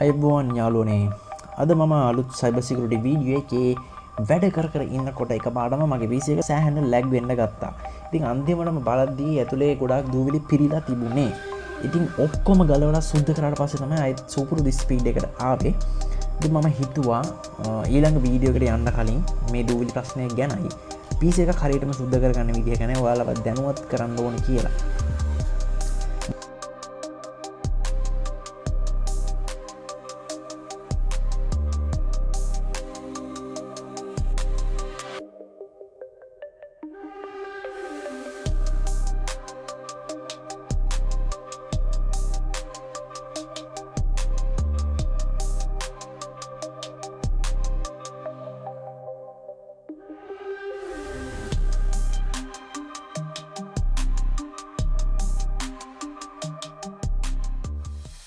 අයිබෝන් යාළුවනේ අද මම අලුත් සයිබර් සිකියුරිටි වීඩියෝ එකේ වැඩ කර ඉන්නකොට එකපාරටම මගේ PC එක සෑහෙන ලැග් වෙන්න ගත්තා. ඉතින් අන්තිමටම බලද්දී ඇතුලේ ගොඩාක් දූවිලි පිරීලා තිබුණේ. ඉතින් ඔක්කොම ගලවලා සුද්ධ කරාට පස්සේ තමයි ආයෙත් සුපුරුදු ස්පීඩ් එකට ආවේ. ඉතින් මම හිතුවා ඊළඟ වීඩියෝ එකට යන්න කලින් මේ දූවිලි ප්‍රශ්නය ගැනයි PC එක හරියටම සුද්ධ කරගන්න විදිය ගැන ඔයාලව දැනුවත් කරන්න ඕනේ කියලා.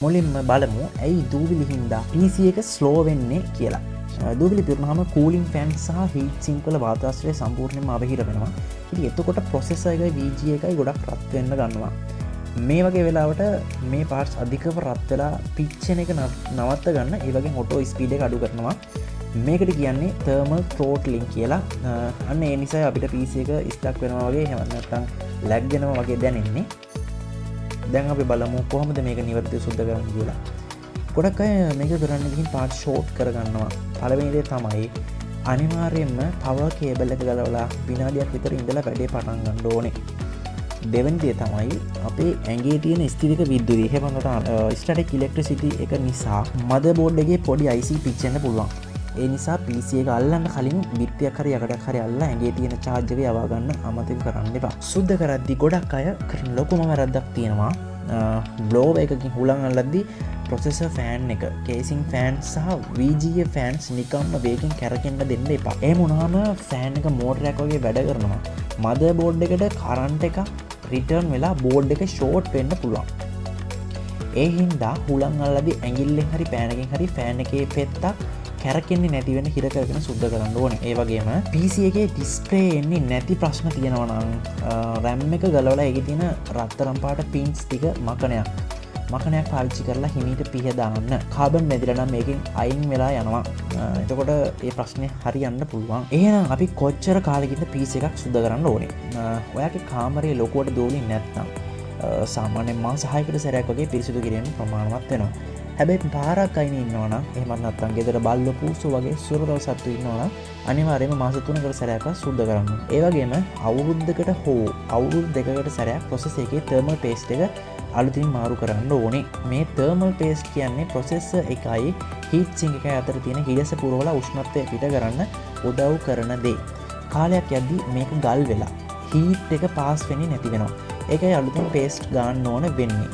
මුලින්ම බලමු ඇයි දූවිලි හින්දා PC එක ස්ලෝ වෙන්නේ කියලා. දූවිලි පිරුණාම කූලින් ෆෑන් සහ හීට් සින්ක් වල වාතාශ්‍රය සම්පූර්ණයෙන්ම අවහිර වෙනවා. ඉතින් එතකොට ප්‍රොසෙසර් එකයි VGA එකයි ගොඩක් රත් වෙන්න ගන්නවා. මේ වගේ වෙලාවට මේ පාර්ට්ස් අධිකව රත් වෙලා පිච්චෙන එක නවත්ත ගන්න ඒ වගේ ඔටෝ ස්පීඩ් එක අඩු කරනවා. මේකට කියන්නේ thermal throttling කියලා. අන්න ඒ නිසා අපිට PC එක ස්ටක් වෙනවා වගේ එහෙම නැත්නම් ලැග් වෙනවා වගේ දැනෙන්නේ. දැන් අපි බලමු කොහොමද මේක නිවැරදිව සුද්ධ කරන්න කියලා. ගොඩක් අය මේක කරන්න ගිහින් පාර්ට් ෂෝට් කරගන්නවා. පළවෙනි දේ තමයි අනිවාර්යයෙන්ම පවර් කේබල් එක ගලවලා විනාඩියක් විතර ඉඳලා වැඩේ පටන් ගන්න ඕනේ. දෙවෙනි දේ තමයි අපේ ඇඟේ තියෙන ස්ථිරික විද්‍යුතිය. එහෙම නැත්නම් ස්ටැටික් ඉලෙක්ට්‍රිසිටි එක නිසා මදර්බෝඩ් එකේ පොඩි IC පිච්චෙන්න පුළුවන්. ඒ නිසා PC එක අල්ලන්න කලින් බිත්තියක් හරි යකඩක් හරි අල්ලලා ඇඟේ තියෙන charge එක යවා ගන්න අමතක කරන්න එපා. සුද්ධ කරද්දී ගොඩක් අය කරන ලොකුම වැරද්දක් තියෙනවා. blower එකකින් හුලං අල්ලද්දී processor fan එක, casing fan සහ VGA fans නිකම්ම වේගෙන් කැරකෙන්න දෙන්න එපා. එහෙම වුණාම fan එක motor එකක් වගේ වැඩ කරනවා. motherboard එකට current එක return වෙලා board එක short වෙන්න පුළුවන්. ඒ හින්දා හුලං අල්ලද්දී ඇඟිල්ලෙන් හරි pan එකෙන් හරි fan එකේ පෙත්තක් කැරකෙන්නේ නැති වෙන හිර කරගෙන සුද්ධ කරන්න ඕනේ. ඒ වගේම PC එකේ ඩිස්ප්ලේ එන්නේ නැති ප්‍රශ්න තියෙනවා නම් RAM එක ගලවලා ඒකේ තියෙන රත්තරන් පාට පින්ස් ටික මකනයක් පාවිච්චි කරලා හිමීට පිහ දාන්න. කාබන් මැදිලා නම් මේකෙන් අයින් වෙලා යනවා. එතකොට ඒ ප්‍රශ්නේ හරියන්න පුළුවන්. එහෙනම් අපි කොච්චර කාලෙකින්ද PC එකක් සුද්ධ කරන්න ඕනේ? ඔයාගේ කාමරයේ ලොකුවට දූවිලි නැත්නම් සාමාන්‍යයෙන් මාස 6කට සැරයක් වගේ පිරිසිදු කිරීම ප්‍රමාණවත් වෙනවා. හැබැයි පාරක් අයින ඉන්නවනම් එහෙමත් නැත්නම් ගෙදර බල්ලෝ පූසෝ වගේ සුරතල් සත්තු ඉන්නවනම් අනිවාර්යයෙන්ම මාස 3කට සැරයක් සුද්ධ කරන්න. ඒ වගේම අවුරුද්දකට හෝ අවුරුදු දෙකකට සැරයක් ප්‍රොසෙසර් එකේ thermal paste එක අලුතින් මාරු කරන්න ඕනේ. මේ thermal paste කියන්නේ ප්‍රොසෙසර් එකයි heat sink එකයි අතර තියෙන හිරස පුරවලා උෂ්ණත්වය පිට කරන්න උදව් කරන දේ. කාලයක් යද්දී මේක ගල් වෙලා heat එක පාස් වෙන්නේ නැති වෙනවා. ඒකයි අලුතින් paste ගන්න ඕන වෙන්නේ.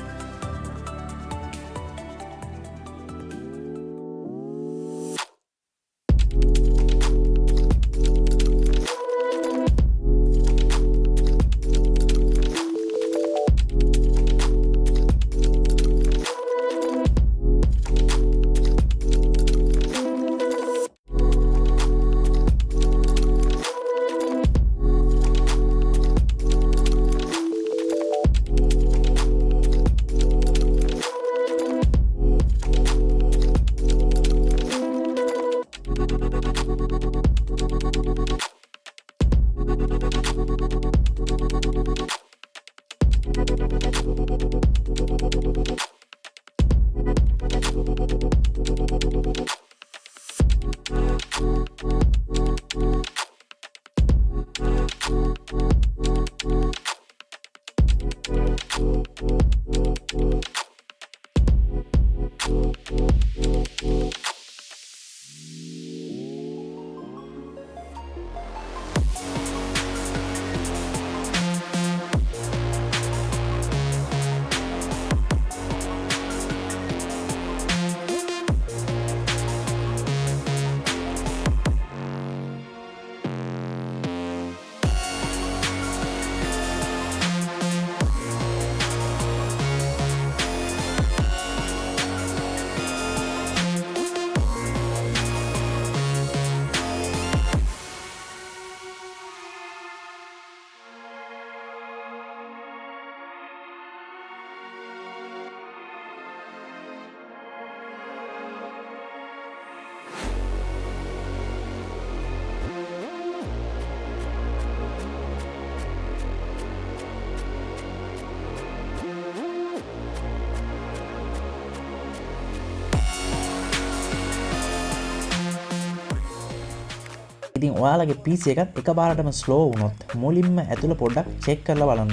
ඉතින් ඔයාලගේ PC එකත් එකපාරටම ස්ලෝ වුණොත් මුලින්ම ඇතුළ පොඩ්ඩක් චෙක් කරලා බලන්න.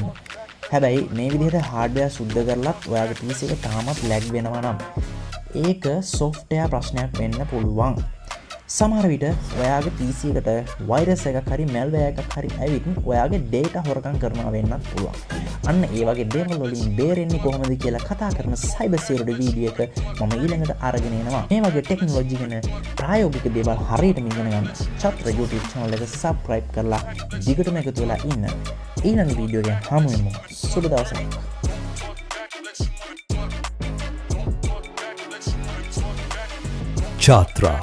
හැබැයි මේ විදිහට හાર્ඩ්වෙයාර් සුද්ධ කරලත් ඔයාගේ PC එක තාමත් ලැග් වෙනවා නම් ඒක සොෆ්ට්වෙයාර් ප්‍රශ්නයක් වෙන්න පුළුවන්. සමහර විට ඔයාගේ PC එකට වෛරස් එකක් හරි මැල්වෙයාර් එකක් හරි ඇවිත් ඔයාගේ data හොරකම් කරනවා වෙන්නත් පුළුවන්. අන්න ඒ වගේ දේවල් වලින් බේරෙන්නේ කොහොමද කියලා කතා කරන cyber security වීඩියෝ එක මම ඊළඟට අරගෙන එනවා. මේ වගේ ටෙක්නොලොජි ගැන ප්‍රායෝගික දේවල් හරියටම ඉගෙන ගන්න චත්‍ර YouTube channel එක subscribe කරලා දිගටම එකතු වෙලා ඉන්න. ඊළඟ වීඩියෝ එකෙන් හමු වෙමු. සුබ දවසක්. Chatra